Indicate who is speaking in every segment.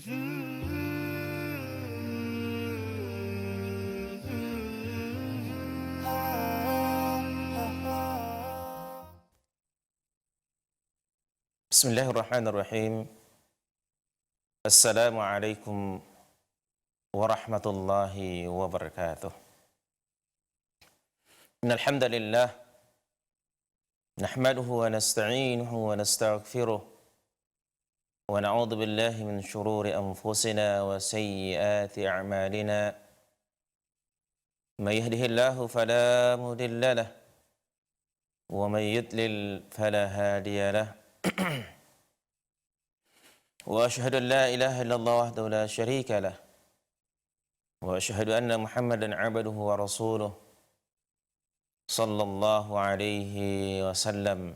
Speaker 1: Bismillahirrahmanirrahim. Assalamualaikum warahmatullahi wabarakatuh. Innal hamdalillah nahmaduhu wa nasta'inuhu wa nastaghfiruh wa na'udzu billahi min shururi anfusina wa sayyiati a'malina. May yahdihillahu fala mudilla lahu wa may yudlil fala hadiya lahu. وأشهد أن لا إله إلا الله وحده لا شريك له وأشهد أن محمدا عبده ورسوله صلى الله عليه وسلم.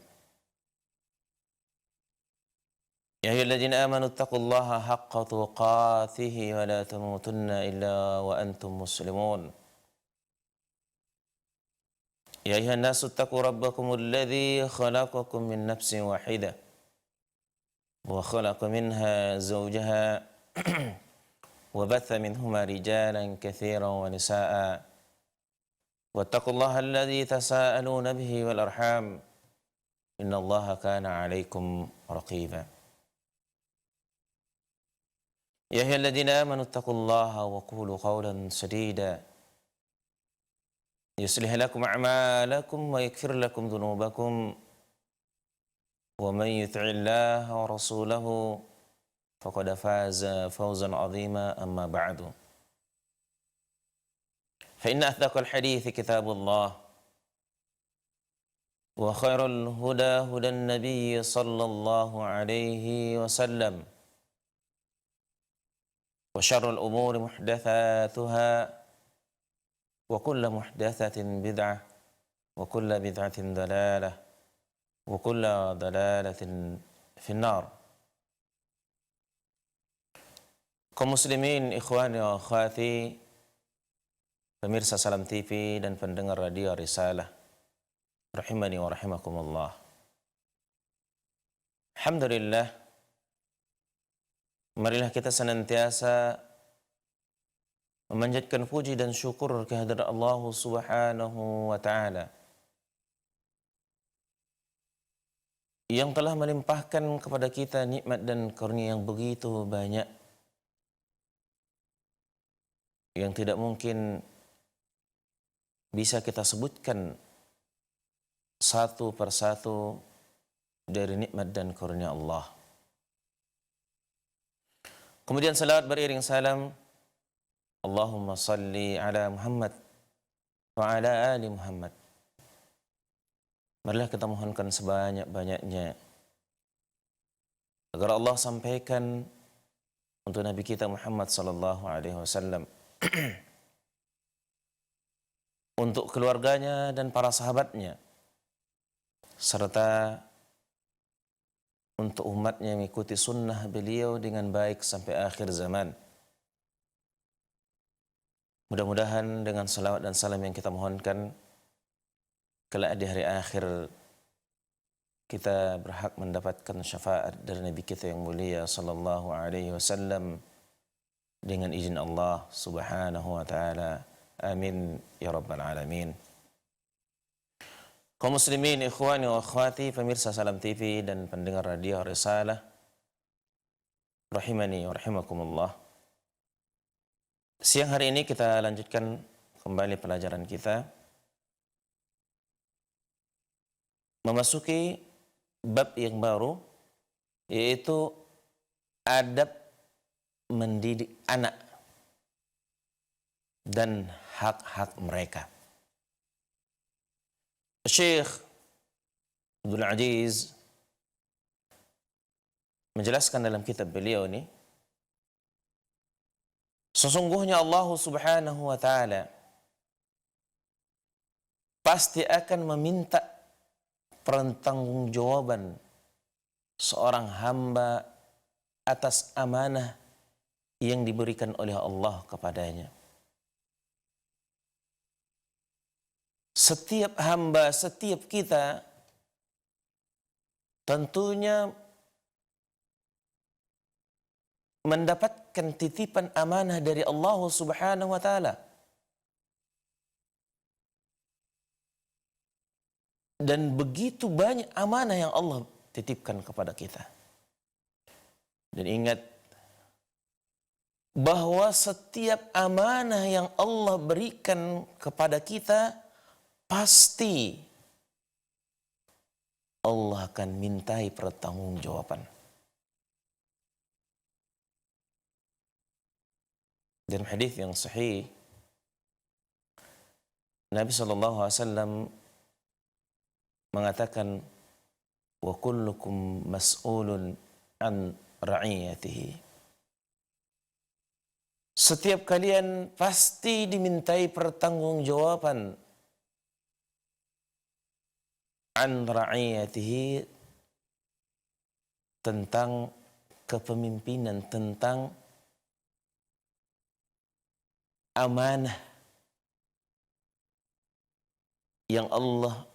Speaker 1: يا أيها الذين آمنوا اتقوا الله حق تقاته ولا تموتن إلا وأنتم مسلمون. يا أيها الناس اتقوا ربكم الذي خلقكم من نفس واحدة وخلق منها زوجها وبث منهما رجالا كثيرا ونساء واتقوا الله الذي تساءلون به والأرحام إن الله كان عليكم رقيبا. يا أيها الذين آمنوا اتقوا الله وقولوا قولا سديدا يصلح لكم أعمالكم ويغفر لكم ذنوبكم ومن يطع الله ورسوله فقد فاز فوزا عظيما. أما بعد فإن أصدق الحديث كتاب الله وخير الهدى هدى النبي صلى الله عليه وسلم وشر الأمور محدثاتها وكل محدثة بدعة وكل بدعة ضلالة وكل ضلالة في النار. Kaum muslimin, ikhwani wa akhwati, pemirsa Salam TV dan pendengar radio Risalah, rahimani wa rahimakumullah. Alhamdulillah, marilah kita senantiasa memanjatkan puji dan syukur kehadirat Allah Subhanahu wa taala yang telah melimpahkan kepada kita nikmat dan karunia yang begitu banyak, yang tidak mungkin bisa kita sebutkan satu persatu dari nikmat dan karunia Allah. Kemudian salawat beriring salam, Allahumma salli ala Muhammad wa ala ali Muhammad. Marilah kita mohonkan sebanyak-banyaknya agar Allah sampaikan untuk Nabi kita Muhammad sallallahu alaihi wasallam, untuk keluarganya dan para sahabatnya, serta untuk umatnya yang mengikuti sunnah beliau dengan baik sampai akhir zaman. Mudah-mudahan dengan salawat dan salam yang kita mohonkan, kelak di hari akhir kita berhak mendapatkan syafaat dari Nabi kita yang mulia sallallahu alaihi wasallam dengan izin Allah Subhanahu wa taala. Amin ya rabbal alamin. Kaum muslimin, ikhwani wa akhwati, pemirsa Salam TV dan pendengar radio Risalah, rahimani wa rahimakumullah. Siang hari ini kita lanjutkan kembali pelajaran kita, memasuki bab yang baru, yaitu adab mendidik anak dan hak-hak mereka. Syekh Abdul Aziz menjelaskan dalam kitab beliau ini, sesungguhnya Allah Subhanahu wa taala pasti akan meminta pertanggungjawaban seorang hamba atas amanah yang diberikan oleh Allah kepadanya. Setiap hamba, setiap kita tentunya mendapatkan titipan amanah dari Allah Subhanahu wa taala. Dan begitu banyak amanah yang Allah titipkan kepada kita. Dan ingat bahwa setiap amanah yang Allah berikan kepada kita, pasti Allah akan mintai pertanggungjawaban. Dalam hadis yang sahih, Nabi SAW mengatakan, wa kullukum mas'ulun an ra'iyatihi. Setiap kalian pasti dimintai pertanggungjawaban an ra'iyatihi, tentang kepemimpinan, tentang amanah yang Allah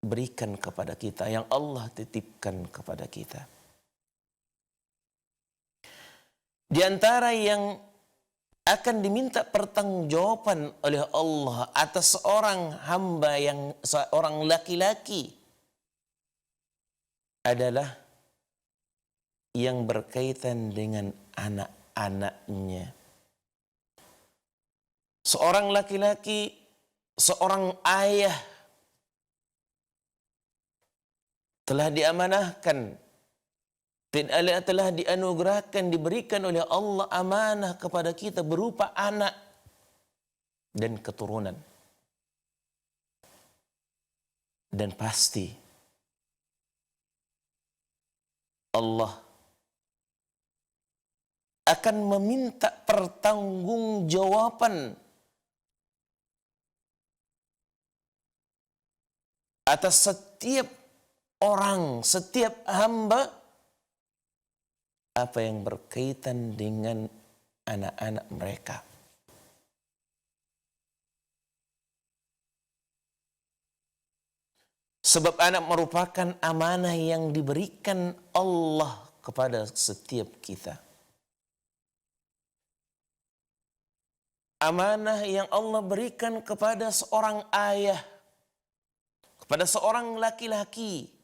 Speaker 1: berikan kepada kita, yang Allah titipkan kepada kita. Di antara yang akan diminta pertanggungjawaban oleh Allah atas seorang hamba, yang seorang laki-laki, adalah yang berkaitan dengan anak-anaknya. Seorang laki-laki, seorang ayah telah diamanahkan, telah dianugerahkan, diberikan oleh Allah amanah kepada kita berupa anak dan keturunan. Dan pasti Allah akan meminta pertanggungjawaban atas setiap orang, setiap hamba, apa yang berkaitan dengan anak-anak mereka. Sebab anak merupakan amanah yang diberikan Allah kepada setiap kita. Amanah yang Allah berikan kepada seorang ayah, kepada seorang laki-laki.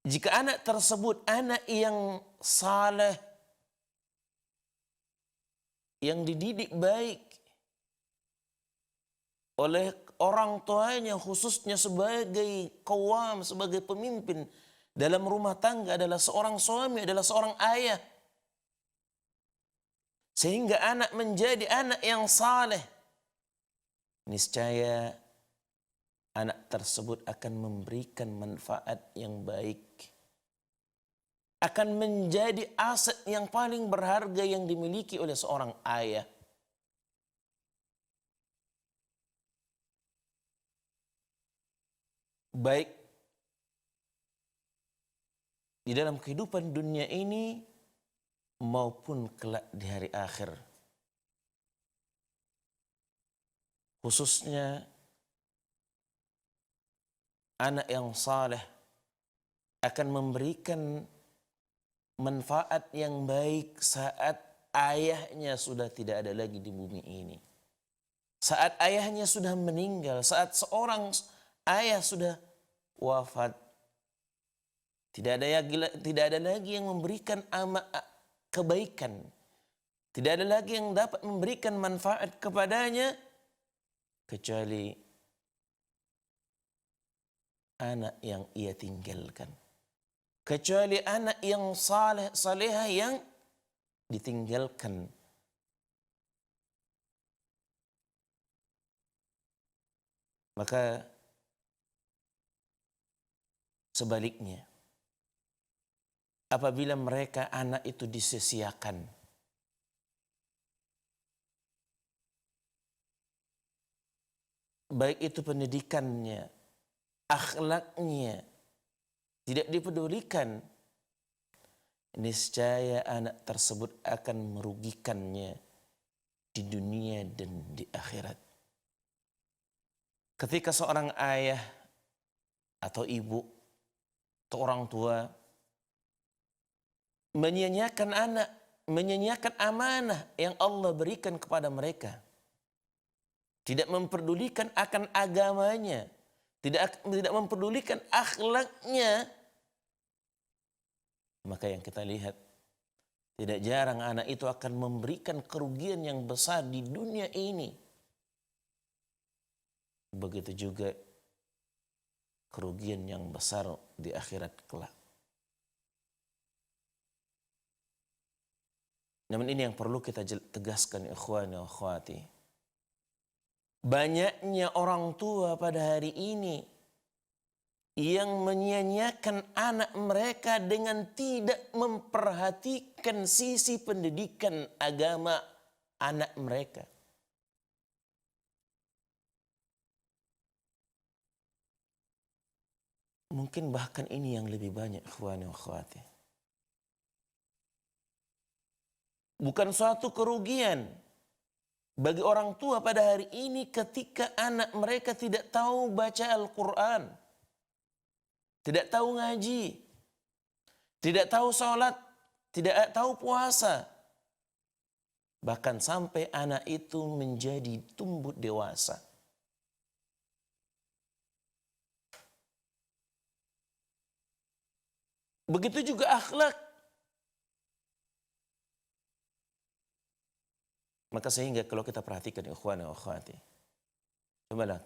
Speaker 1: Jika anak tersebut anak yang saleh, yang dididik baik oleh orang tuanya, khususnya sebagai qawam, sebagai pemimpin dalam rumah tangga, adalah seorang suami, adalah seorang ayah, sehingga anak menjadi anak yang saleh, niscaya anak tersebut akan memberikan manfaat yang baik, akan menjadi aset yang paling berharga yang dimiliki oleh seorang ayah. Baik di dalam kehidupan dunia ini maupun kelak di hari akhir. Khususnya anak yang saleh akan memberikan manfaat yang baik saat ayahnya sudah tidak ada lagi di bumi ini. Saat ayahnya sudah meninggal, saat seorang ayah sudah wafat, tidak ada lagi yang memberikan kebaikan, tidak ada lagi yang dapat memberikan manfaat kepadanya kecuali anak yang ia tinggalkan, kecuali anak yang salehah yang ditinggalkan. Maka sebaliknya, apabila mereka anak itu disia-siakan, baik itu pendidikannya, akhlaknya, tidak dipedulikan, niscaya anak tersebut akan merugikannya di dunia dan di akhirat. Ketika seorang ayah atau ibu atau orang tua menyia-nyiakan anak, menyia-nyiakan amanah yang Allah berikan kepada mereka. Tidak memperdulikan akan agamanya, tidak memperdulikan akhlaknya. Maka yang kita lihat, tidak jarang anak itu akan memberikan kerugian yang besar di dunia ini. Begitu juga kerugian yang besar di akhirat kelak. Namun ini yang perlu kita tegaskan, ikhwani wa akhwati. Banyaknya orang tua pada hari ini yang menyia-nyiakan anak mereka dengan tidak memperhatikan sisi pendidikan agama anak mereka. Mungkin bahkan ini yang lebih banyak, ikhwani wa akhwati. Bukan suatu kerugian bagi orang tua pada hari ini ketika anak mereka tidak tahu baca Al-Quran, tidak tahu ngaji, tidak tahu sholat, tidak tahu puasa. Bahkan sampai anak itu menjadi tumbuh dewasa. Begitu juga akhlak. Maka sehingga kalau kita perhatikan, ikhwan wa akhwati, cobalah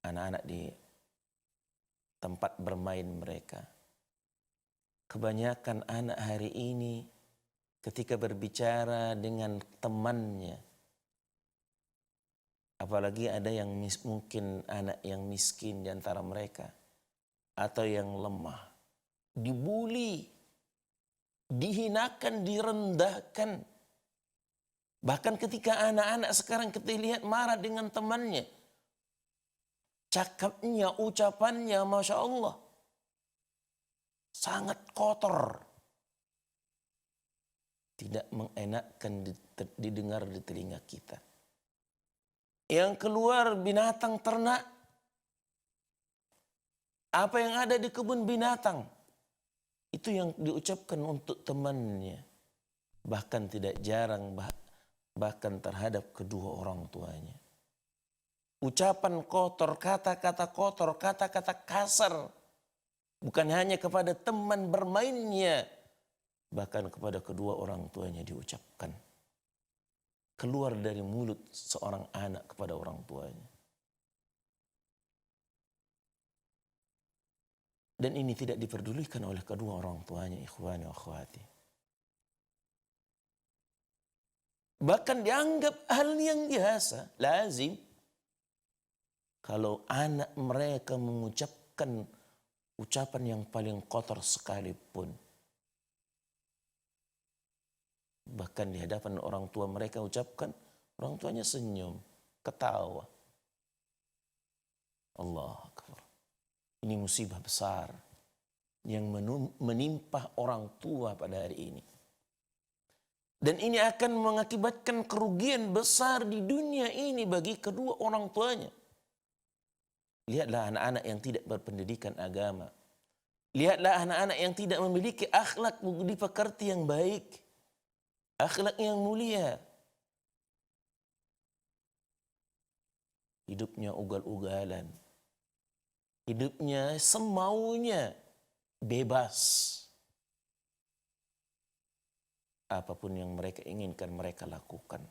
Speaker 1: anak-anak di tempat bermain mereka. Kebanyakan anak hari ini ketika berbicara dengan temannya, apalagi ada yang mungkin anak yang miskin di antara mereka atau yang lemah, dibuli, dihinakan, direndahkan. Bahkan ketika anak-anak sekarang kita lihat marah dengan temannya, cakapnya, ucapannya, Masya Allah, sangat kotor. Tidak mengenakkan didengar di telinga kita. Yang keluar binatang ternak, apa yang ada di kebun binatang, itu yang diucapkan untuk temannya. Bahkan tidak jarang, bahkan terhadap kedua orang tuanya. Ucapan kotor, kata-kata kotor, kata-kata kasar. Bukan hanya kepada teman bermainnya, bahkan kepada kedua orang tuanya diucapkan. Keluar dari mulut seorang anak kepada orang tuanya. Dan ini tidak diperdulikan oleh kedua orang tuanya, ikhwani wa akhwati. Bahkan dianggap hal yang biasa, lazim. Kalau anak mereka mengucapkan ucapan yang paling kotor sekalipun, bahkan di hadapan orang tua mereka ucapkan, orang tuanya senyum, ketawa. Allah Akbar. Ini musibah besar yang menimpa orang tua pada hari ini. Dan ini akan mengakibatkan kerugian besar di dunia ini bagi kedua orang tuanya. Lihatlah anak-anak yang tidak berpendidikan agama. Lihatlah anak-anak yang tidak memiliki akhlak budi pekerti yang baik. Akhlak yang mulia. Hidupnya ugal-ugalan. Hidupnya semaunya, bebas. Apapun yang mereka inginkan mereka lakukan.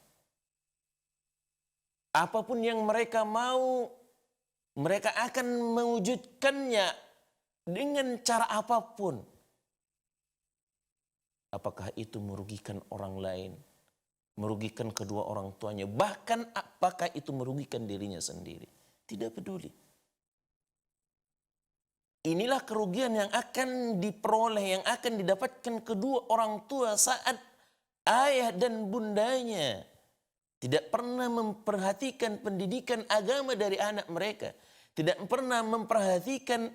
Speaker 1: Apapun yang mereka mau, mereka akan mewujudkannya dengan cara apapun. Apakah itu merugikan orang lain, merugikan kedua orang tuanya, bahkan apakah itu merugikan dirinya sendiri. Tidak peduli. Inilah kerugian yang akan diperoleh, yang akan didapatkan kedua orang tua saat ayah dan bundanya tidak pernah memperhatikan pendidikan agama dari anak mereka. Tidak pernah memperhatikan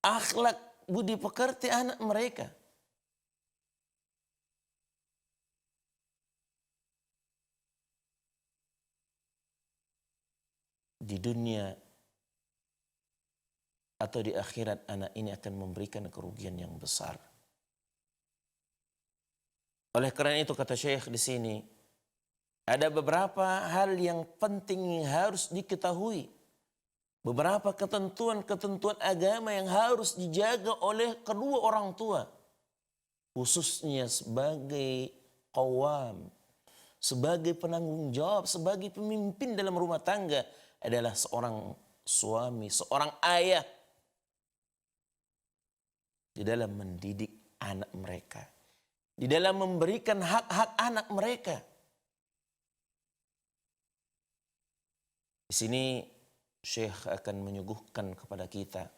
Speaker 1: akhlak budi pekerti anak mereka. Di dunia atau di akhirat anak ini akan memberikan kerugian yang besar. Oleh karena itu kata Syekh di sini, ada beberapa hal yang penting yang harus diketahui. Beberapa ketentuan-ketentuan agama yang harus dijaga oleh kedua orang tua. Khususnya sebagai qawam, sebagai penanggung jawab, sebagai pemimpin dalam rumah tangga adalah seorang suami, seorang ayah di dalam mendidik anak mereka, di dalam memberikan hak-hak anak mereka. Di sini Syekh akan menyuguhkan kepada kita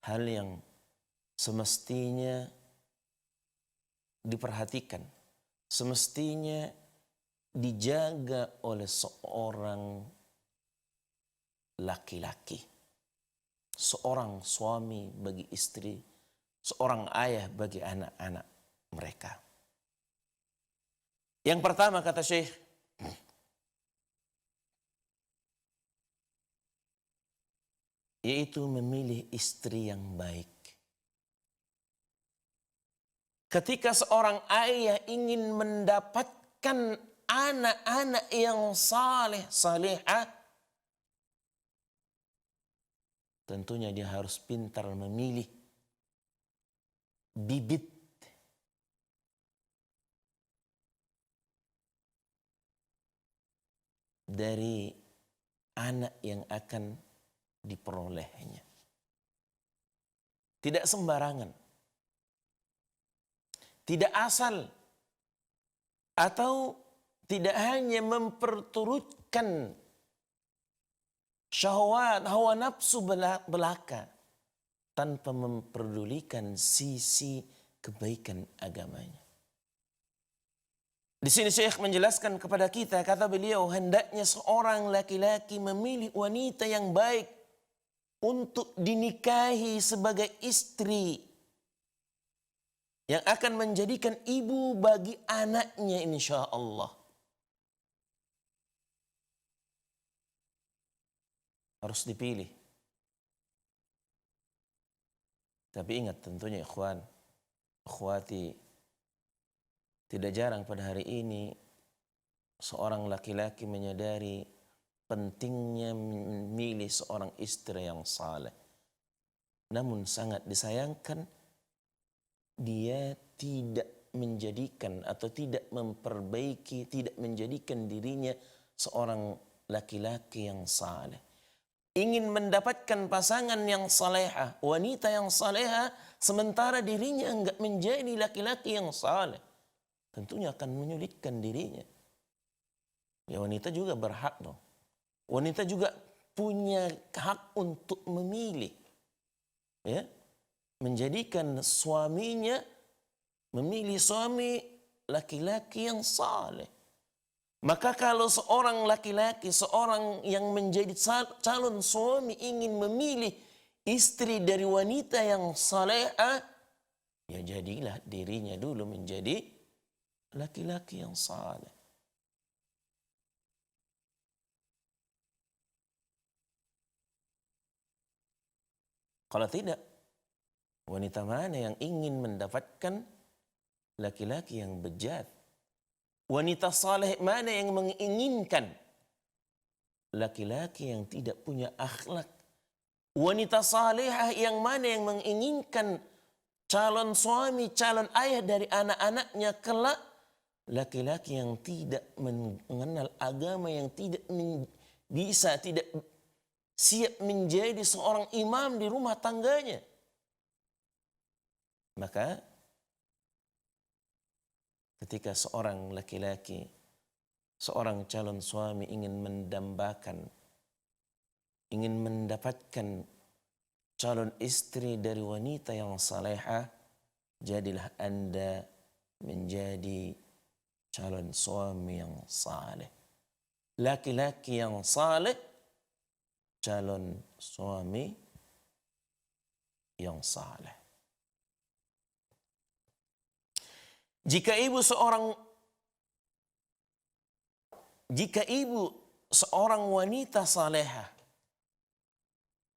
Speaker 1: hal yang semestinya diperhatikan, semestinya dijaga oleh seorang laki-laki, seorang suami bagi istri, seorang ayah bagi anak-anak mereka. Yang pertama kata Syekh, yaitu memilih istri yang baik. Ketika seorang ayah ingin mendapatkan anak-anak yang saleh, salihah, tentunya dia harus pintar memilih bibit dari anak yang akan diperolehnya. Tidak sembarangan, tidak asal, atau tidak hanya memperturutkan syahwat, hawa nafsu belaka tanpa memperdulikan sisi kebaikan agamanya. Di sini Syekh menjelaskan kepada kita, kata beliau, hendaknya seorang laki-laki memilih wanita yang baik untuk dinikahi sebagai istri yang akan menjadikan ibu bagi anaknya insya Allah. Harus dipilih. Tapi ingat tentunya ikhwan, akhwati, tidak jarang pada hari ini seorang laki-laki menyadari pentingnya memilih seorang istri yang saleh. Namun sangat disayangkan dia tidak menjadikan atau tidak memperbaiki, tidak menjadikan dirinya seorang laki-laki yang saleh. Ingin mendapatkan pasangan yang salehah, wanita yang salehah, sementara dirinya enggak menjadi laki-laki yang saleh, tentunya akan menyulitkan dirinya. Ya, wanita juga berhak dong. Wanita juga punya hak untuk memilih, ya, menjadikan suaminya, memilih suami laki-laki yang saleh. Maka kalau seorang laki-laki, seorang yang menjadi calon suami ingin memilih istri dari wanita yang salehah, ya jadilah dirinya dulu menjadi laki-laki yang saleh. Kalau tidak, wanita mana yang ingin mendapatkan laki-laki yang bejat? Wanita saleh mana yang menginginkan laki-laki yang tidak punya akhlak? Wanita salehah yang mana yang menginginkan calon suami, calon ayah dari anak-anaknya kelak? Laki-laki yang tidak mengenal agama, yang tidak bisa, tidak siap menjadi seorang imam di rumah tangganya. Maka ketika seorang laki-laki, seorang calon suami ingin mendambakan, ingin mendapatkan calon istri dari wanita yang salehah, jadilah Anda menjadi calon suami yang saleh. Laki-laki yang saleh, calon suami yang saleh. Jika ibu seorang wanita salehah,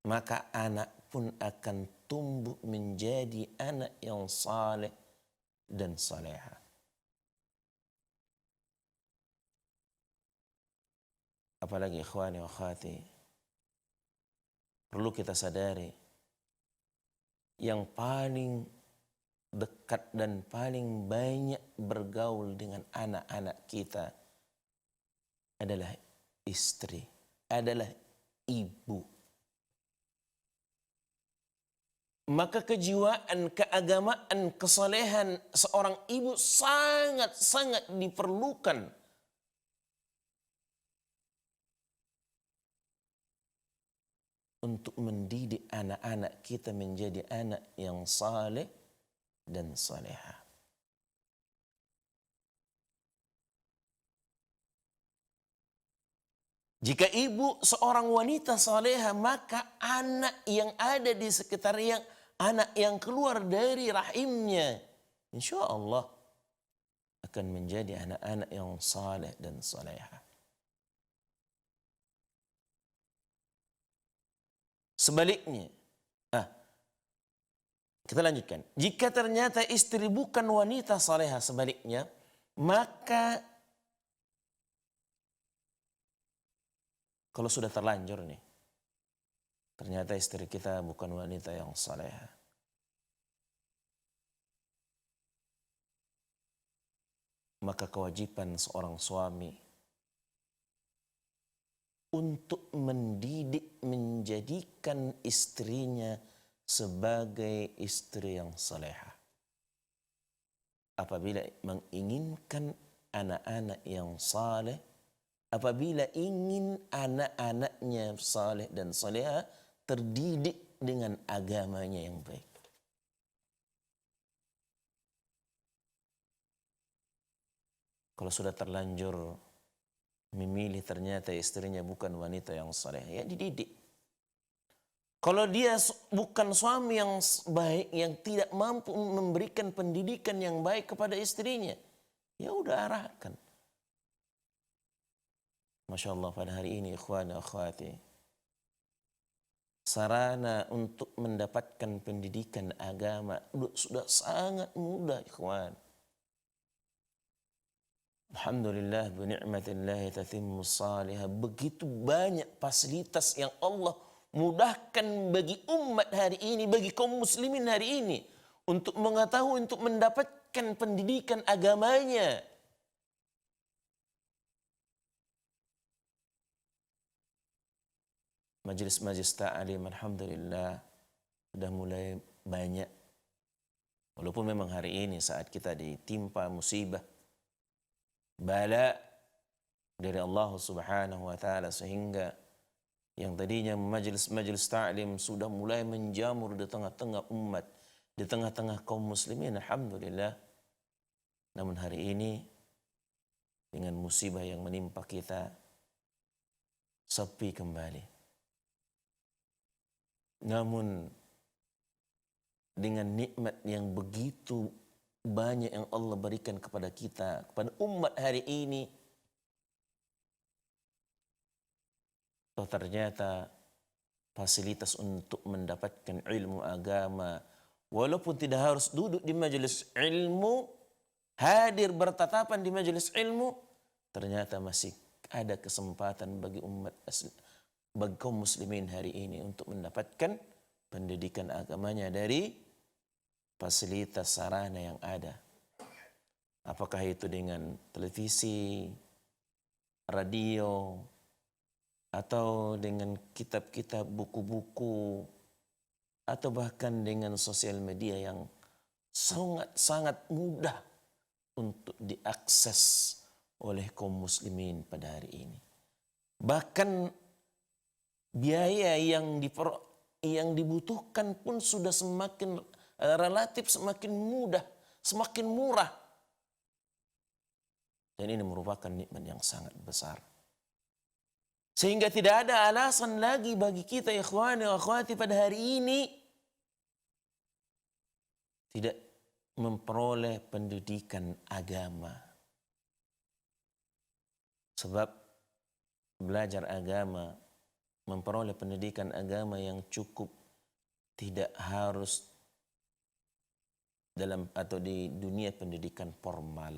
Speaker 1: maka anak pun akan tumbuh menjadi anak yang saleh dan salehah. Apalagi ikhwani wa akhwati, perlu kita sadari yang paling dekat dan paling banyak bergaul dengan anak-anak kita adalah istri, adalah ibu. Maka kejiwaan, keagamaan, kesalehan seorang ibu sangat-sangat diperlukan untuk mendidik anak-anak kita menjadi anak yang saleh dan salehah. Jika ibu seorang wanita salehah, maka anak yang ada di sekitarnya, anak yang keluar dari rahimnya, insya Allah akan menjadi anak-anak yang saleh dan salehah. Sebaliknya, kita lanjutkan. Jika ternyata istri bukan wanita salehah, sebaliknya, maka kalau sudah terlanjur nih, ternyata istri kita bukan wanita yang salehah, maka kewajiban seorang suami untuk mendidik, menjadikan istrinya sebagai istri yang salehah. Apabila menginginkan anak-anak yang saleh, apabila ingin anak-anaknya saleh dan salehah, terdidik dengan agamanya yang baik. Kalau sudah terlanjur memilih ternyata istrinya bukan wanita yang saleh, ya dididik. Kalau dia bukan suami yang baik, yang tidak mampu memberikan pendidikan yang baik kepada istrinya, ya udah arahkan. Masya Allah, pada hari ini ikhwan dan akhwati, sarana untuk mendapatkan pendidikan agama sudah sangat mudah, ikhwan. Alhamdulillah, binikmatillahi tatimmus salihah. Begitu banyak fasilitas yang Allah mudahkan bagi umat hari ini, bagi kaum muslimin hari ini, untuk mengetahui, untuk mendapatkan pendidikan agamanya. Majelis-majelis ta'lim, alhamdulillah, sudah mulai banyak. Walaupun memang hari ini saat kita ditimpa musibah, bala dari Allah Subhanahu wa taala, sehingga yang tadinya majelis-majelis ta'lim sudah mulai menjamur di tengah-tengah umat, di tengah-tengah kaum muslimin, alhamdulillah. Namun hari ini dengan musibah yang menimpa kita, sepi kembali. Namun dengan nikmat yang begitu banyak yang Allah berikan kepada kita, kepada umat hari ini, ternyata fasilitas untuk mendapatkan ilmu agama, walaupun tidak harus duduk di majelis ilmu, hadir bertatapan di majelis ilmu, ternyata masih ada kesempatan bagi umat bagi kaum muslimin hari ini untuk mendapatkan pendidikan agamanya dari fasilitas sarana yang ada. Apakah itu dengan televisi, radio, atau dengan kitab-kitab, buku-buku, atau bahkan dengan sosial media yang sangat mudah untuk diakses oleh kaum muslimin pada hari ini. Bahkan biaya yang dibutuhkan pun sudah semakin relatif, semakin mudah, semakin murah. Dan ini merupakan nikmat yang sangat besar. Sehingga tidak ada alasan lagi bagi kita, ikhwani wa akhwati, pada hari ini tidak memperoleh pendidikan agama. Sebab belajar agama, memperoleh pendidikan agama yang cukup, tidak harus dalam atau di dunia pendidikan formal.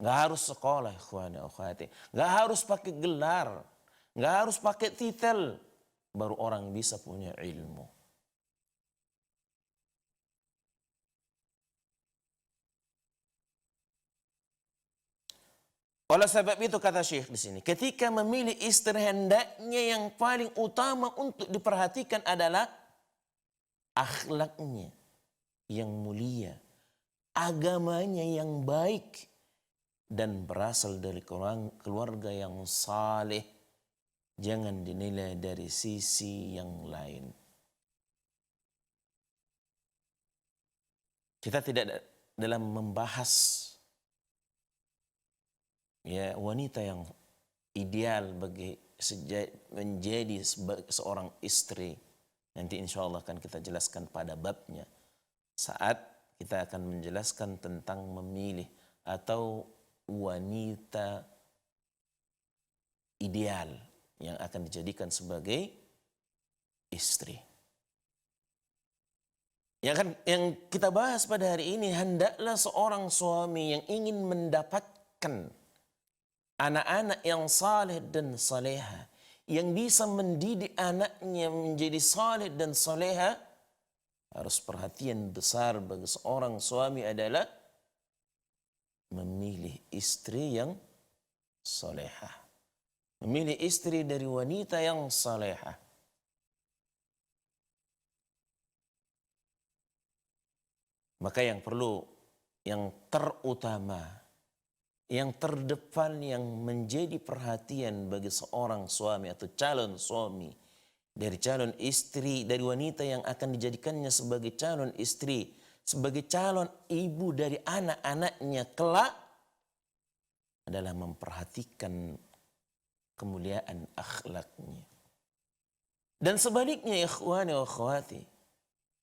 Speaker 1: Nggak harus sekolah, ikhwani wa akhwati. Nggak harus pakai gelar. Nggak harus pakai titel baru orang bisa punya ilmu. Oleh sebab itu kata Syekh di sini, ketika memilih istri hendaknya yang paling utama untuk diperhatikan adalah akhlaknya yang mulia, agamanya yang baik, dan berasal dari keluarga yang saleh. Jangan dinilai dari sisi yang lain. Kita tidak dalam membahas ya wanita yang ideal bagi menjadi seorang istri. Nanti insya Allah akan kita jelaskan pada babnya saat kita akan menjelaskan tentang memilih atau wanita ideal yang akan dijadikan sebagai istri. Yang kita bahas pada hari ini, hendaklah seorang suami yang ingin mendapatkan anak-anak yang saleh dan saleha, yang bisa mendidik anaknya menjadi saleh dan saleha, harus perhatian besar bagi seorang suami adalah memilih istri yang salehah. Memilih istri dari wanita yang salehah. Maka yang perlu, yang terutama, yang terdepan, yang menjadi perhatian bagi seorang suami atau calon suami dari calon istri, dari wanita yang akan dijadikannya sebagai calon istri, sebagai calon ibu dari anak-anaknya kelak, adalah memperhatikan kemuliaan akhlaknya. Dan sebaliknya, ikhwani wa akhwati,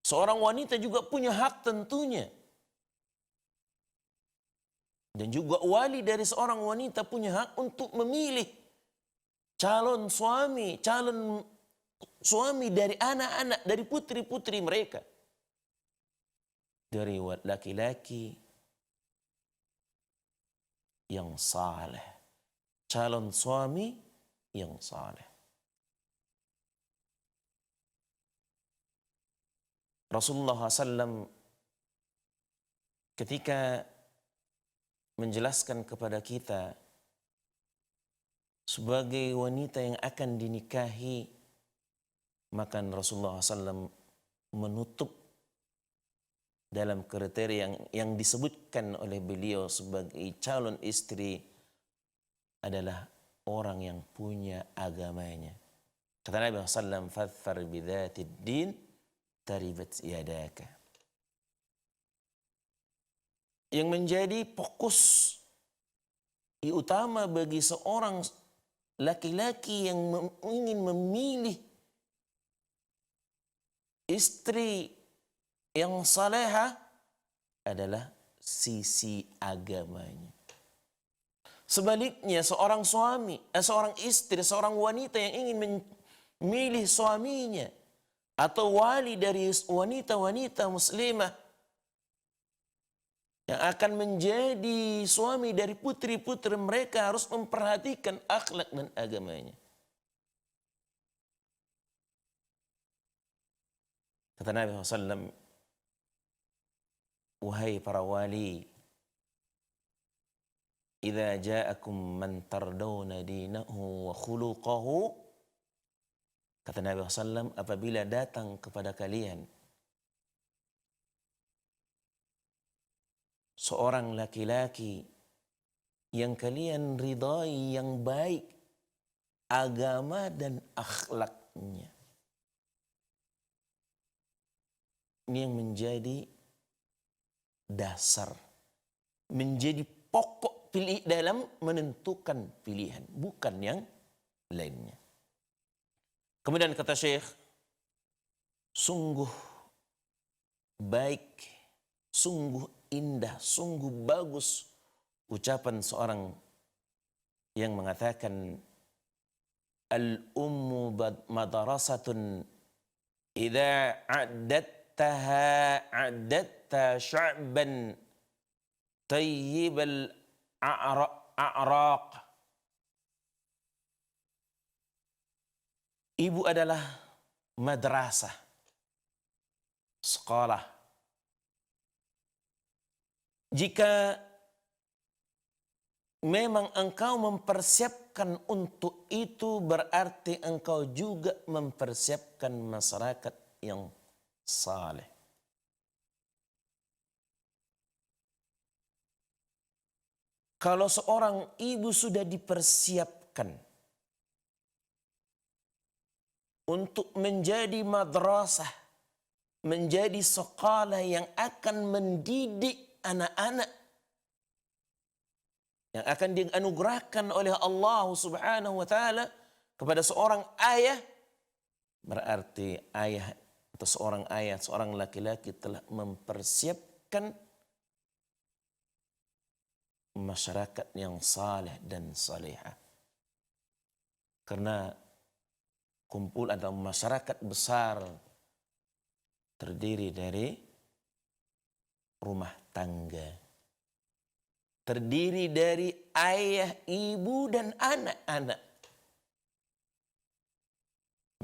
Speaker 1: seorang wanita juga punya hak tentunya. Dan juga wali dari seorang wanita punya hak untuk memilih calon suami dari anak-anak, dari putri-putri mereka. Dari laki-laki yang saleh. Calon suami yang saleh. Rasulullah SAW ketika menjelaskan kepada kita sebagai wanita yang akan dinikahi, maka Rasulullah SAW menutup dalam kriteria yang disebutkan oleh beliau sebagai calon istri adalah orang yang punya agamanya. Kata Nabi SAW, "Fadfar bidhatid din taribat yadaka." Yang menjadi fokus utama bagi seorang laki-laki yang ingin memilih istri yang salehah adalah sisi agamanya. Sebaliknya seorang istri, seorang wanita yang ingin memilih suaminya atau wali dari wanita-wanita muslimah yang akan menjadi suami dari putri-putri mereka harus memperhatikan akhlak dan agamanya. Kata Nabi SAW, "Wahai para wali, idza ja'akum man tardawna dinahu wa khuluquhu," kata Nabi SAW, apabila datang kepada kalian seorang laki-laki yang kalian ridai, yang baik agama dan akhlaknya, ini yang menjadi dasar, menjadi pokok pilih dalam menentukan pilihan, bukan yang lainnya. Kemudian kata Syekh, sungguh baik, sungguh indah, sungguh bagus ucapan seorang yang mengatakan, "Al-ummu madrasatun idza a'datta sya'ban tayyibal a'raq." Ibu adalah madrasah, sekolah. Jika memang engkau mempersiapkan untuk itu, berarti engkau juga mempersiapkan masyarakat yang saleh. Kalau seorang ibu sudah dipersiapkan untuk menjadi madrasah, menjadi sekolah yang akan mendidik anak-anak yang akan dianugerahkan oleh Allah Subhanahu wa taala kepada seorang ayah, berarti ayah atau seorang ayah, seorang laki-laki telah mempersiapkan masyarakat yang saleh dan salehah. Karena kumpul atau masyarakat besar terdiri dari rumah tangga, terdiri dari ayah, ibu, dan anak-anak.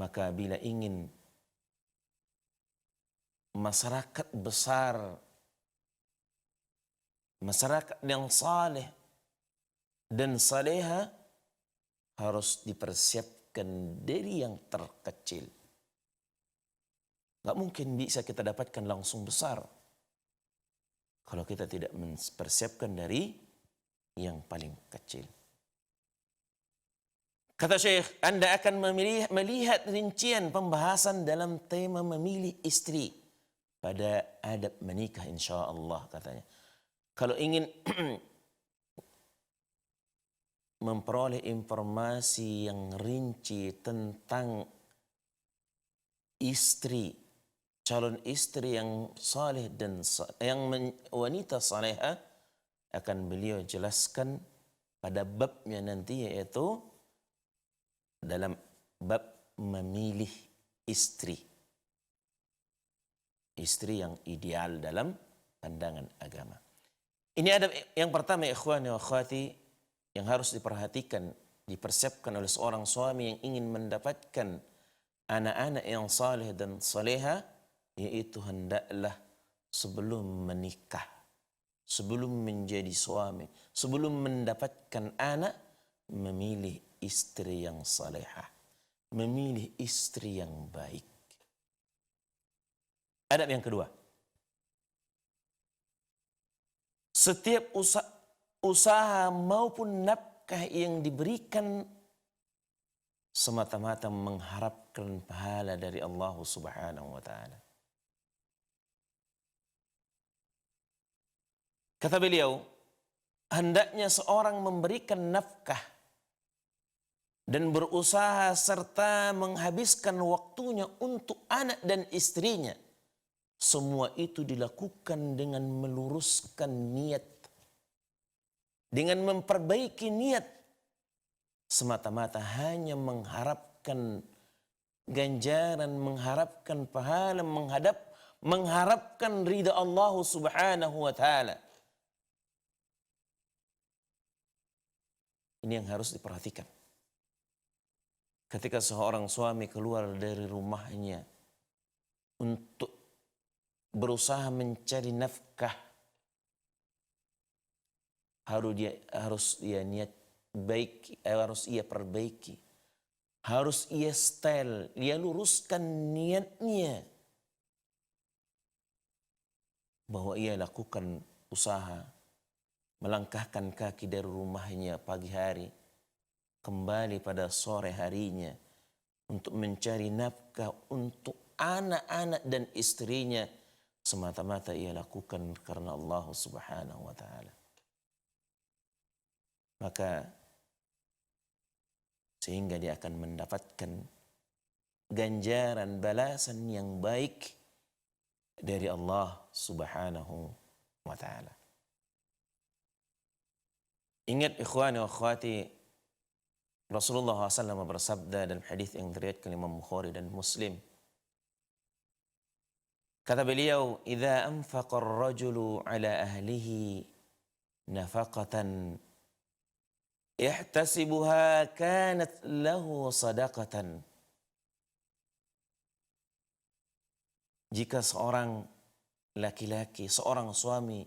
Speaker 1: Maka bila ingin masyarakat besar, masyarakat yang saleh dan saleha, harus dipersiapkan dari yang terkecil. Gak mungkin bisa kita dapatkan langsung besar kalau kita tidak mempersiapkan dari yang paling kecil. Kata Syekh, Anda akan melihat rincian pembahasan dalam tema memilih istri pada adab menikah, insya Allah, katanya. Kalau ingin memperoleh informasi yang rinci tentang istri, calon istri yang saleh dan wanita salehah, akan beliau jelaskan pada babnya nanti, yaitu dalam bab memilih istri. Istri yang ideal dalam pandangan agama. Ini adab yang pertama, ikhwani wa akhwati, yang harus diperhatikan, dipersiapkan oleh seorang suami yang ingin mendapatkan anak-anak yang saleh dan saleha, yaitu hendaklah sebelum menikah, sebelum menjadi suami, sebelum mendapatkan anak, memilih istri yang salehah, memilih istri yang baik. Adab yang kedua, setiap usaha maupun nafkah yang diberikan semata-mata mengharapkan pahala dari Allah Subhanahu wa taala. Kata beliau, hendaknya seorang memberikan nafkah dan berusaha serta menghabiskan waktunya untuk anak dan istrinya. Semua itu dilakukan dengan meluruskan niat, dengan memperbaiki niat, semata-mata hanya mengharapkan ganjaran, mengharapkan pahala, mengharapkan ridha Allah Subhanahu wa taala. Ini yang harus diperhatikan. Ketika seorang suami keluar dari rumahnya untuk berusaha mencari nafkah, harus dia niat baik, harus ia perbaiki, harus ia style, dia luruskan niatnya bahwa ia lakukan usaha melangkahkan kaki dari rumahnya pagi hari, kembali pada sore harinya untuk mencari nafkah untuk anak-anak dan istrinya, semata-mata ia lakukan karena Allah Subhanahu wa taala. Maka sehingga dia akan mendapatkan ganjaran balasan yang baik dari Allah Subhanahu wa taala. Ingat ikhwani wa akhwati, Rasulullah SAW bersabda dalam hadis yang diriwayatkan Imam Bukhari dan Muslim. Kata beliau, "Idza anfaqa ar-rajulu 'ala ahlihi nafaqatan yahtasibuha kanat lahu sadaqatan jika seorang laki-laki, seorang suami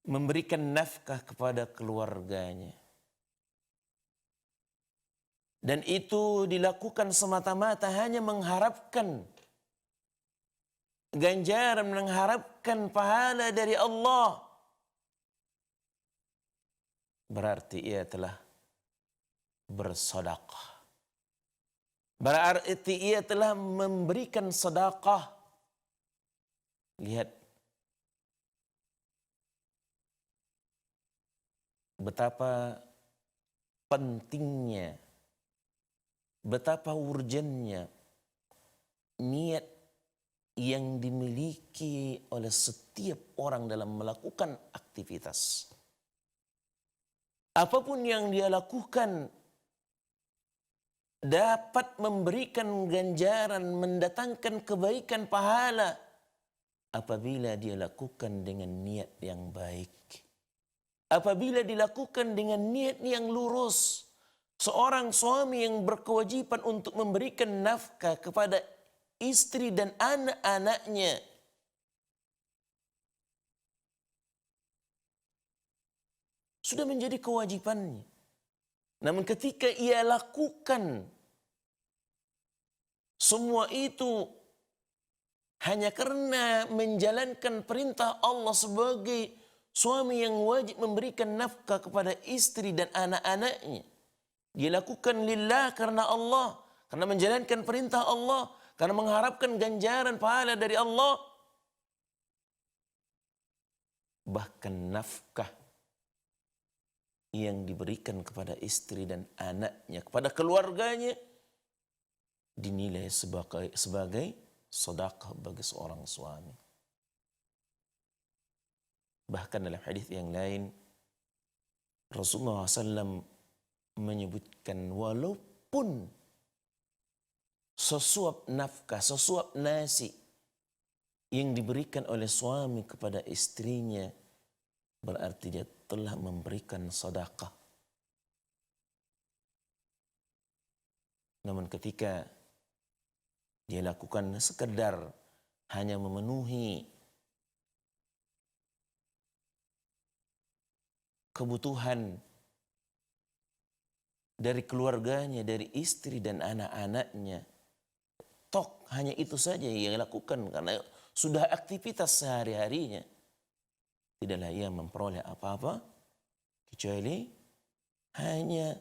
Speaker 1: memberikan nafkah kepada keluarganya, dan itu dilakukan semata-mata hanya mengharapkan ganjaran, mengharapkan pahala dari Allah, berarti ia telah bersedekah. Berarti ia telah memberikan sedekah. Lihat betapa pentingnya, betapa urgennya niat yang dimiliki oleh setiap orang dalam melakukan aktivitas. Apapun yang dia lakukan dapat memberikan ganjaran, mendatangkan kebaikan, pahala apabila dia lakukan dengan niat yang baik. Apabila dilakukan dengan niat yang lurus. Seorang suami yang berkewajiban untuk memberikan nafkah kepada istri dan anak-anaknya, sudah menjadi kewajibannya. Namun ketika ia lakukan semua itu hanya karena menjalankan perintah Allah sebagai suami yang wajib memberikan nafkah kepada istri dan anak-anaknya, dia lakukan lillah, karena Allah, karena menjalankan perintah Allah, karena mengharapkan ganjaran pahala dari Allah, bahkan nafkah yang diberikan kepada istri dan anaknya, kepada keluarganya, dinilai sebagai sedekah bagi seorang suami. Bahkan dalam hadis yang lain, Rasulullah SAW menyebutkan walaupun sesuap nafkah, sesuap nasi yang diberikan oleh suami kepada istrinya, berarti dia telah memberikan sedekah. Namun ketika dia lakukan sekedar hanya memenuhi kebutuhan dari keluarganya, dari istri dan anak-anaknya, tok hanya itu saja yang lakukan karena sudah aktivitas sehari-harinya, tidaklah ia memperoleh apa-apa kecuali hanya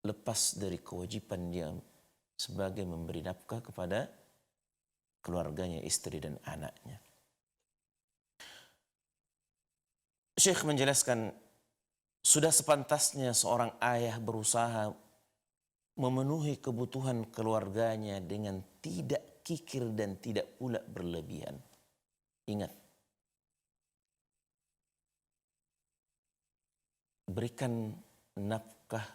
Speaker 1: lepas dari kewajiban dia sebagai memberi nafkah kepada keluarganya, istri dan anaknya. Syekh menjelaskan, sudah sepantasnya seorang ayah berusaha memenuhi kebutuhan keluarganya dengan tidak kikir dan tidak pula berlebihan. Ingat, berikan nafkah,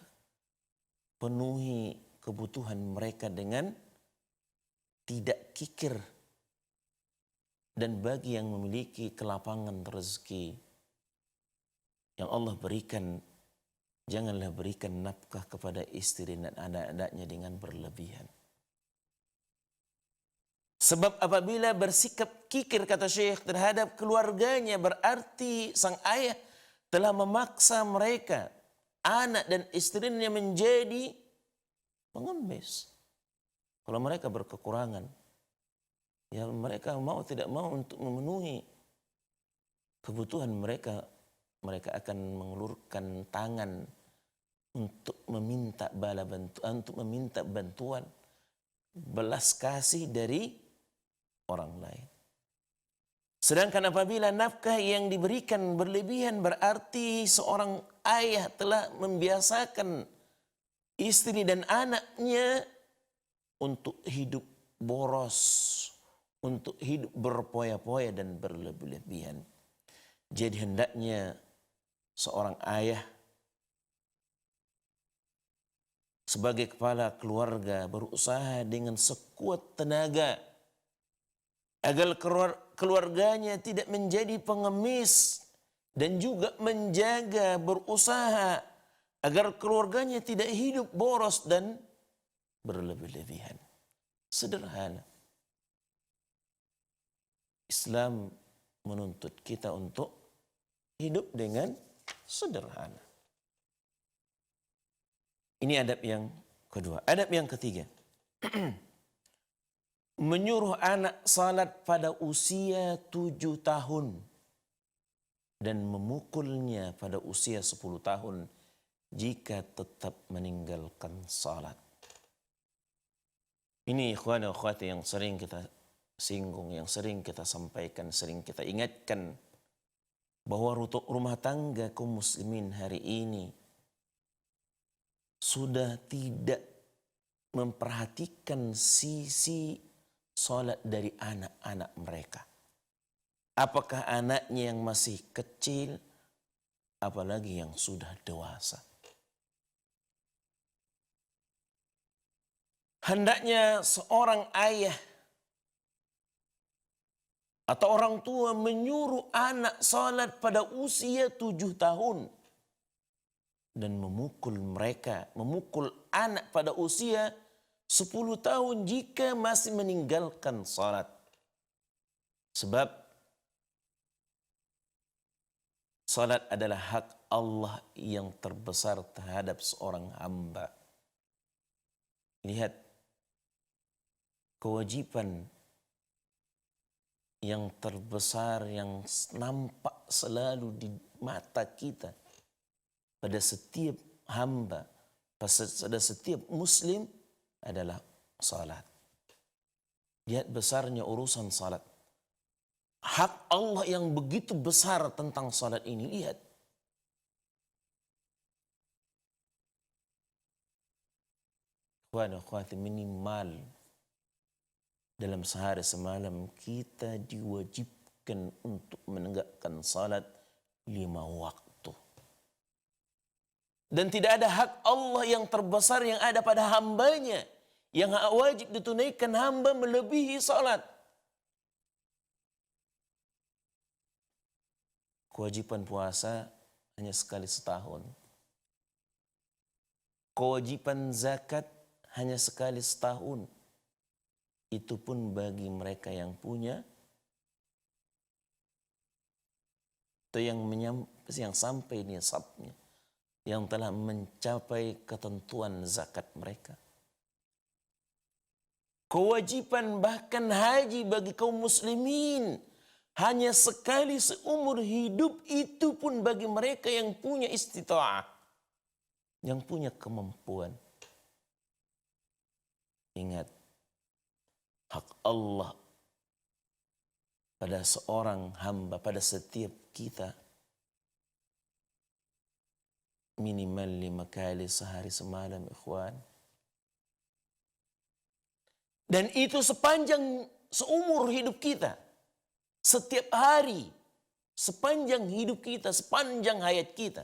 Speaker 1: penuhi kebutuhan mereka dengan tidak kikir. Dan bagi yang memiliki kelapangan rezeki yang Allah berikan, janganlah berikan nafkah kepada istri dan anak-anaknya dengan berlebihan. Sebab apabila bersikap kikir, kata Syekh, terhadap keluarganya, berarti sang ayah telah memaksa mereka, anak dan istrinya, menjadi pengemis. Kalau mereka berkekurangan, ya mereka mau tidak mau untuk memenuhi kebutuhan mereka, mereka akan mengulurkan tangan untuk meminta untuk meminta bantuan, belas kasih dari orang lain. Sedangkan apabila nafkah yang diberikan berlebihan, berarti seorang ayah telah membiasakan istri dan anaknya untuk hidup boros, untuk hidup berpoya-poya dan berlebih-lebihan. Jadi hendaknya seorang ayah sebagai kepala keluarga berusaha dengan sekuat tenaga agar keluarganya tidak menjadi pengemis, dan juga menjaga, berusaha agar keluarganya tidak hidup boros dan berlebih-lebihan. sederhana. Islam menuntut kita untuk hidup dengan sederhana. Ini adab yang kedua. Adab yang ketiga. Menyuruh anak salat pada usia 7 tahun dan memukulnya pada usia 10 tahun jika tetap meninggalkan salat. Ini ikhwan dan akhwati yang sering kita singgung, yang sering kita sampaikan, sering kita ingatkan bahwa rumah tangga kaum muslimin hari ini sudah tidak memperhatikan sisi salat dari anak-anak mereka. Apakah anaknya yang masih kecil, apalagi yang sudah dewasa. Hendaknya seorang ayah atau orang tua menyuruh anak salat pada usia 7 tahun dan memukul mereka, memukul anak pada usia 10 tahun jika masih meninggalkan salat. Sebab salat adalah hak Allah yang terbesar terhadap seorang hamba. Lihat kewajiban yang terbesar yang nampak selalu di mata kita pada setiap hamba, pada setiap muslim adalah salat. Lihat besarnya urusan salat. Hak Allah yang begitu besar tentang salat ini, lihat. Akhwati, minimal dalam sehari semalam kita diwajibkan untuk menegakkan salat 5 waktu. Dan tidak ada hak Allah yang terbesar yang ada pada hambanya, yang wajib ditunaikan hamba melebihi salat. Kewajiban puasa hanya sekali setahun. Kewajiban zakat hanya sekali setahun. Itu pun bagi mereka yang punya atau yang sampai nisabnya, yang telah mencapai ketentuan zakat mereka. Kewajiban bahkan haji bagi kaum muslimin hanya sekali seumur hidup, itu pun bagi mereka yang punya istita'ah, yang punya kemampuan. Ingat, hak Allah pada seorang hamba, pada setiap kita, minimal 5 kali sehari semalam, ikhwan. Dan itu sepanjang seumur hidup kita. Setiap hari, sepanjang hidup kita, sepanjang hayat kita.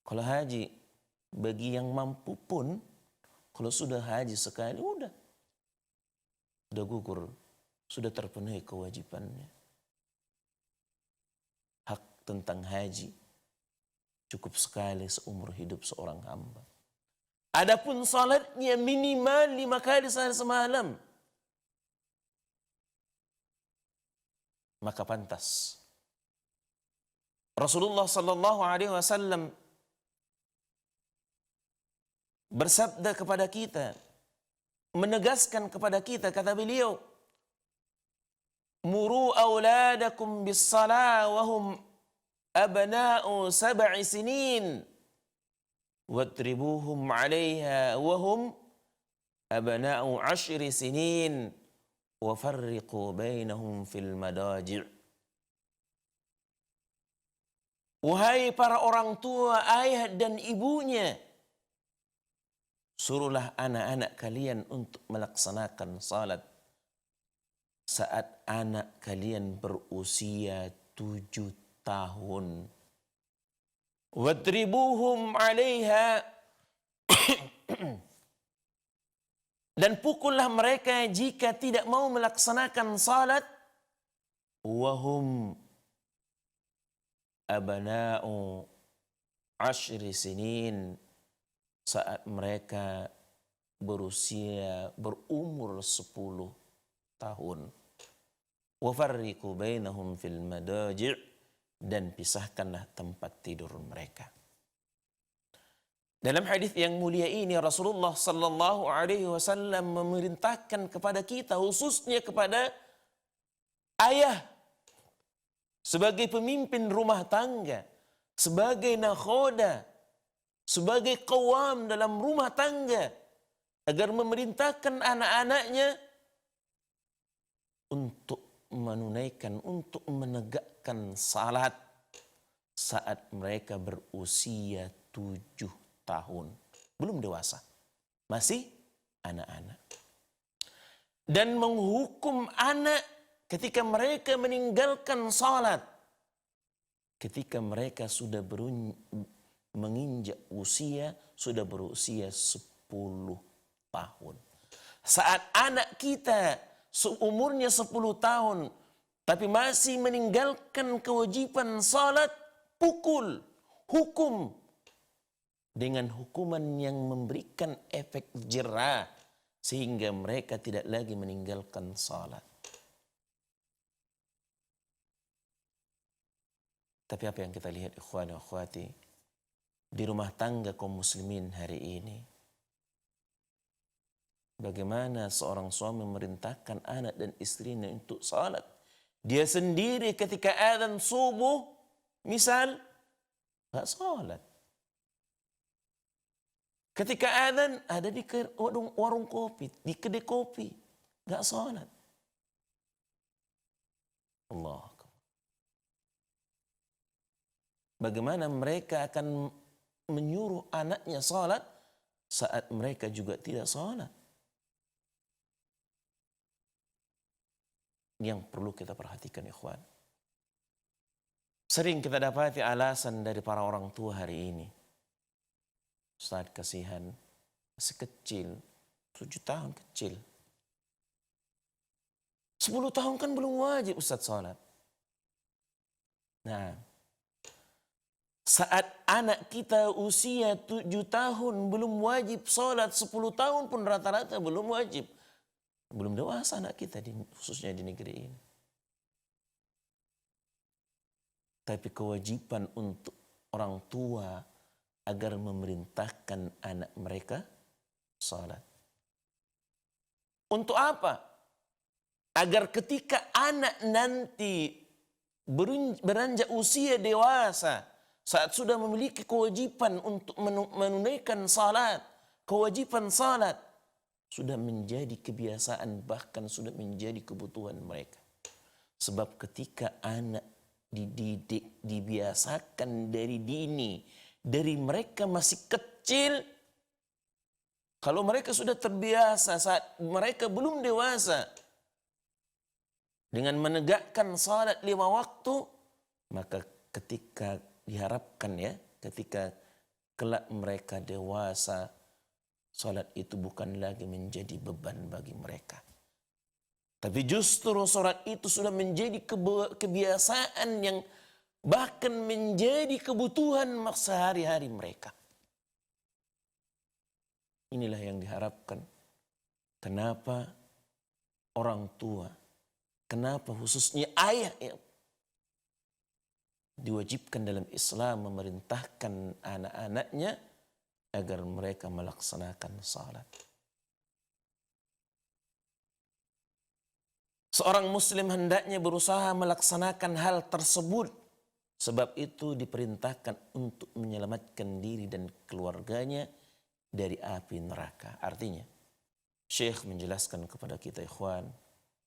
Speaker 1: Kalau haji, bagi yang mampu pun, kalau sudah haji sekali, udah gugur, sudah terpenuhi kewajibannya. Hak tentang haji cukup sekali seumur hidup seorang hamba. Adapun salatnya minimal 5 kali sehari semalam, maka pantas Rasulullah sallallahu alaihi wasallam bersabda kepada kita, menegaskan kepada kita, kata beliau, muru auladakum bis-salah wa hum abna'u 7 sinin wadribuhum 'alaiha wa hum abna'u 10 sinin wa farriqu bainahum fil madaji'. Wahai para orang tua, ayah dan ibunya, suruhlah anak-anak kalian untuk melaksanakan salat saat anak kalian berusia 7 tahun. Wadribuhum 'alaiha, dan pukullah mereka jika tidak mau melaksanakan salat. Wahum abna'u 10 sinin, saat mereka berumur 10 tahun. Wa farriqu bainahum fil madaji', dan pisahkanlah tempat tidur mereka. Dalam hadis yang mulia ini Rasulullah sallallahu alaihi wasallam memerintahkan kepada kita, khususnya kepada ayah sebagai pemimpin rumah tangga, sebagai nakhoda, sebagai qawam dalam rumah tangga, agar memerintahkan anak-anaknya untuk menunaikan, untuk menegakkan salat saat mereka berusia 7 tahun. Belum dewasa, masih anak-anak. Dan menghukum anak ketika mereka meninggalkan salat, ketika mereka sudah menginjak usia, sudah berusia 10 tahun. Saat anak kita seumurnya 10 tahun, tapi masih meninggalkan kewajiban salat, pukul, hukum, dengan hukuman yang memberikan efek jerah, sehingga mereka tidak lagi meninggalkan salat. Tapi apa yang kita lihat ikhwan wa akhwati di rumah tangga kaum muslimin hari ini, bagaimana seorang suami memerintahkan anak dan istrinya untuk salat. Dia sendiri ketika adzan subuh, misal, gak salat. Ketika adzan ada di warung kopi, di kedai kopi, gak salat. Allah. Bagaimana mereka akan menyuruh anaknya salat saat mereka juga tidak salat? Yang perlu kita perhatikan ikhwan. Sering kita dapati alasan dari para orang tua hari ini. Ustaz, kasihan, masih kecil, 7 tahun kecil. 10 tahun kan belum wajib Ustaz salat. Nah, saat anak kita usia 7 tahun belum wajib salat, 10 tahun pun rata-rata belum wajib. Belum dewasa anak kita, khususnya di negeri ini. Tapi kewajiban untuk orang tua agar memerintahkan anak mereka salat. Untuk apa? Agar ketika anak nanti beranjak usia dewasa, saat sudah memiliki kewajiban untuk menunaikan salat, kewajiban salat sudah menjadi kebiasaan, bahkan sudah menjadi kebutuhan mereka. Sebab ketika anak dididik, dibiasakan dari dini, dari mereka masih kecil, kalau mereka sudah terbiasa saat mereka belum dewasa dengan menegakkan salat 5 waktu, maka ketika diharapkan ya, ketika kelak mereka dewasa, salat itu bukan lagi menjadi beban bagi mereka. Tapi justru salat itu sudah menjadi kebiasaan yang bahkan menjadi kebutuhan sehari-hari mereka. Inilah yang diharapkan. Kenapa orang tua, kenapa khususnya ayah yang diwajibkan dalam Islam memerintahkan anak-anaknya agar mereka melaksanakan salat. Seorang muslim hendaknya berusaha melaksanakan hal tersebut. Sebab itu diperintahkan untuk menyelamatkan diri dan keluarganya dari api neraka. Artinya, Syekh menjelaskan kepada kita ikhwan,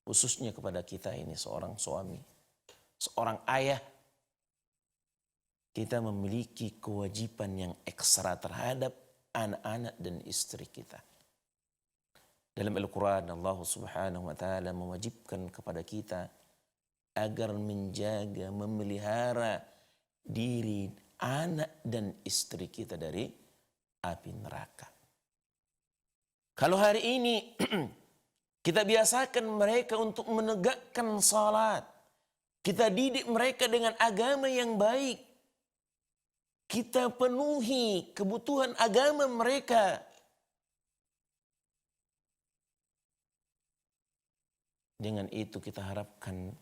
Speaker 1: khususnya kepada kita ini seorang suami, seorang ayah, kita memiliki kewajiban yang ekstra terhadap anak-anak dan istri kita. Dalam Al-Quran Allah subhanahu wa ta'ala mewajibkan kepada kita agar menjaga, memelihara diri anak dan istri kita dari api neraka. Kalau hari ini kita biasakan mereka untuk menegakkan salat, kita didik mereka dengan agama yang baik, kita penuhi kebutuhan agama mereka, Dengan itu kita harapkan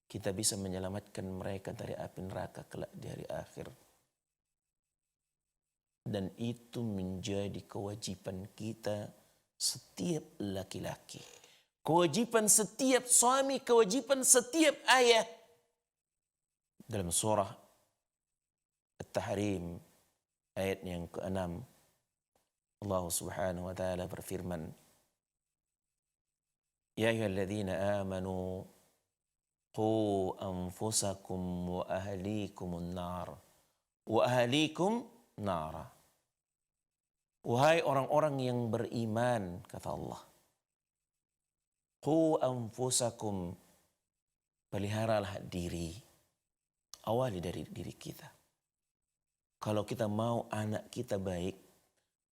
Speaker 1: kita bisa menyelamatkan mereka dari api neraka kelak di hari akhir. Dan itu menjadi kewajiban kita setiap laki-laki. Kewajiban setiap suami, kewajiban setiap ayah. Dalam surah At-Tahrim ayat yang ke-6, Allah Subhanahu wa taala berfirman, Ya ayyuhalladzina amanu qu anfusakum wa ahlikumun nar. Wa ahlikum nara. Wahai orang-orang yang beriman, kata Allah, qu anfusakum, peliharalah diri. Awali dari diri kita. Kalau kita mau anak kita baik,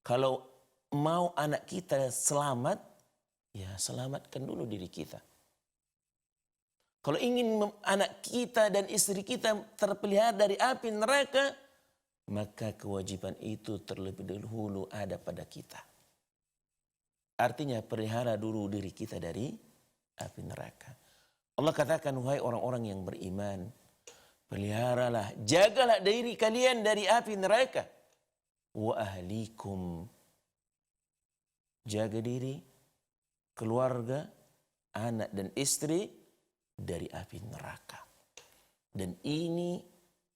Speaker 1: kalau mau anak kita selamat, ya selamatkan dulu diri kita. Kalau ingin anak kita dan istri kita terpelihara dari api neraka, maka kewajiban itu terlebih dahulu ada pada kita. Artinya pelihara dulu diri kita dari api neraka. Allah katakan, wahai orang-orang yang beriman, peliharalah, jagalah diri kalian dari api neraka. Wa ahlikum, jaga diri, keluarga, anak dan istri dari api neraka. Dan ini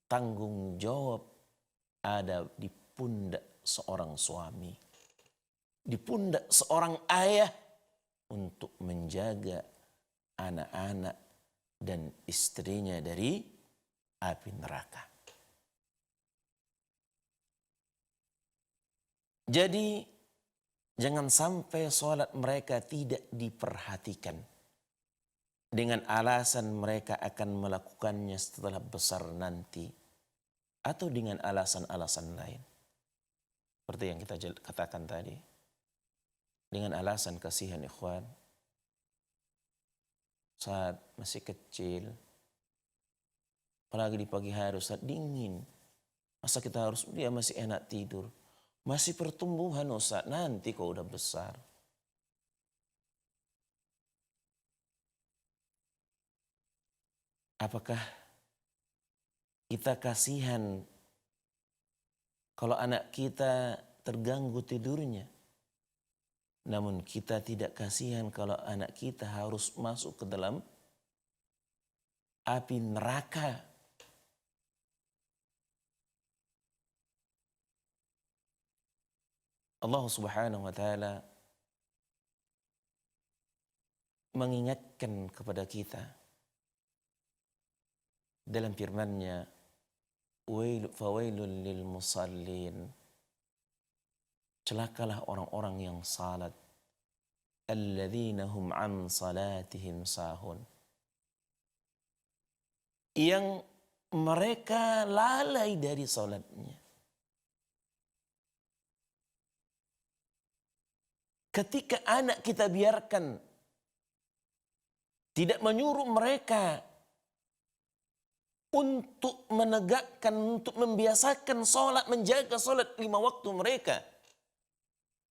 Speaker 1: tanggung jawab ada di pundak seorang suami, di pundak seorang ayah untuk menjaga anak-anak dan istrinya dari api neraka. Jadi jangan sampai sholat mereka tidak diperhatikan dengan alasan mereka akan melakukannya setelah besar nanti, atau dengan alasan-alasan lain. Seperti yang kita katakan tadi. Dengan alasan kasihan ikhwan. Saat masih kecil. Apalagi di pagi hari saat dingin. Masa kita harus, dia masih enak tidur. Masih pertumbuhan Ustaz, nanti kok udah besar. Apakah kita kasihan kalau anak kita terganggu tidurnya? Namun kita tidak kasihan kalau anak kita harus masuk ke dalam api neraka. Allah Subhanahu wa taala mengingatkan kepada kita dalam firman-Nya, fawailul lil musallin, celakalah orang-orang yang salat, alladzina hum an salatihim sahun, yang mereka lalai dari salatnya. Ketika anak kita biarkan, tidak menyuruh mereka untuk menegakkan, untuk membiasakan sholat, menjaga sholat 5 waktu mereka.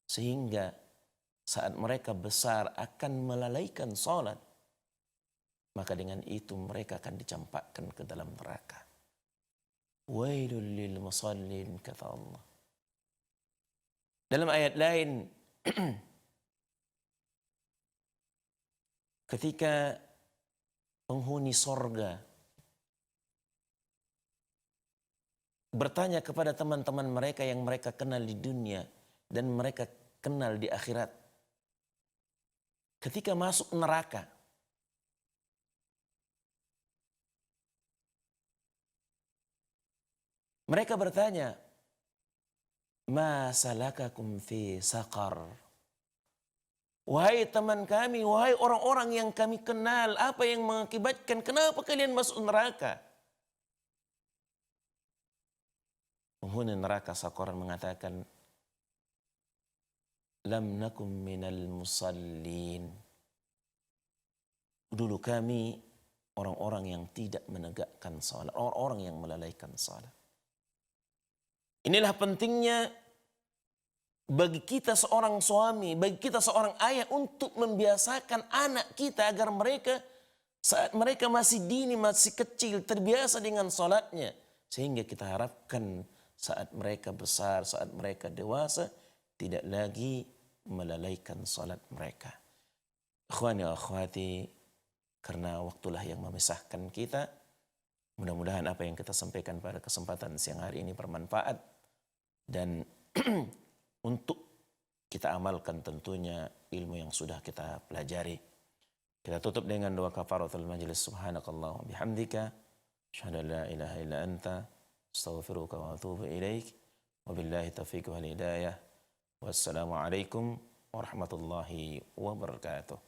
Speaker 1: Sehingga saat mereka besar akan melalaikan sholat. Maka dengan itu mereka akan dicampakkan ke dalam neraka. Wailul lil musallin, kata Allah. Dalam ayat lain, ketika penghuni sorga bertanya kepada teman-teman mereka yang mereka kenal di dunia dan mereka kenal di akhirat. Ketika masuk neraka, mereka bertanya, Ma salakakum fi saqar? Wahai teman kami, wahai orang-orang yang kami kenal, apa yang mengakibatkan kenapa kalian masuk neraka? Penghuni neraka Saqar mengatakan, Lam nakum minal musallin. Dulu kami orang-orang yang tidak menegakkan salat, orang-orang yang melalaikan salat. Inilah pentingnya bagi kita seorang suami, bagi kita seorang ayah untuk membiasakan anak kita agar mereka saat mereka masih dini, masih kecil, terbiasa dengan salatnya. Sehingga kita harapkan saat mereka besar, saat mereka dewasa, tidak lagi melalaikan salat mereka. Ikhwani wa akhwati, karena waktulah yang memisahkan kita, mudah-mudahan apa yang kita sampaikan pada kesempatan siang hari ini bermanfaat. Dan untuk kita amalkan tentunya ilmu yang sudah kita pelajari. Kita tutup dengan doa kafaratul majlis. Subhanakallah wa bihamdika, asyhadu an la ilaha illa anta, astaghfiruka wa atubu ilaik. Wabillahi taufiq wal hidayah. Wassalamualaikum warahmatullahi wabarakatuh.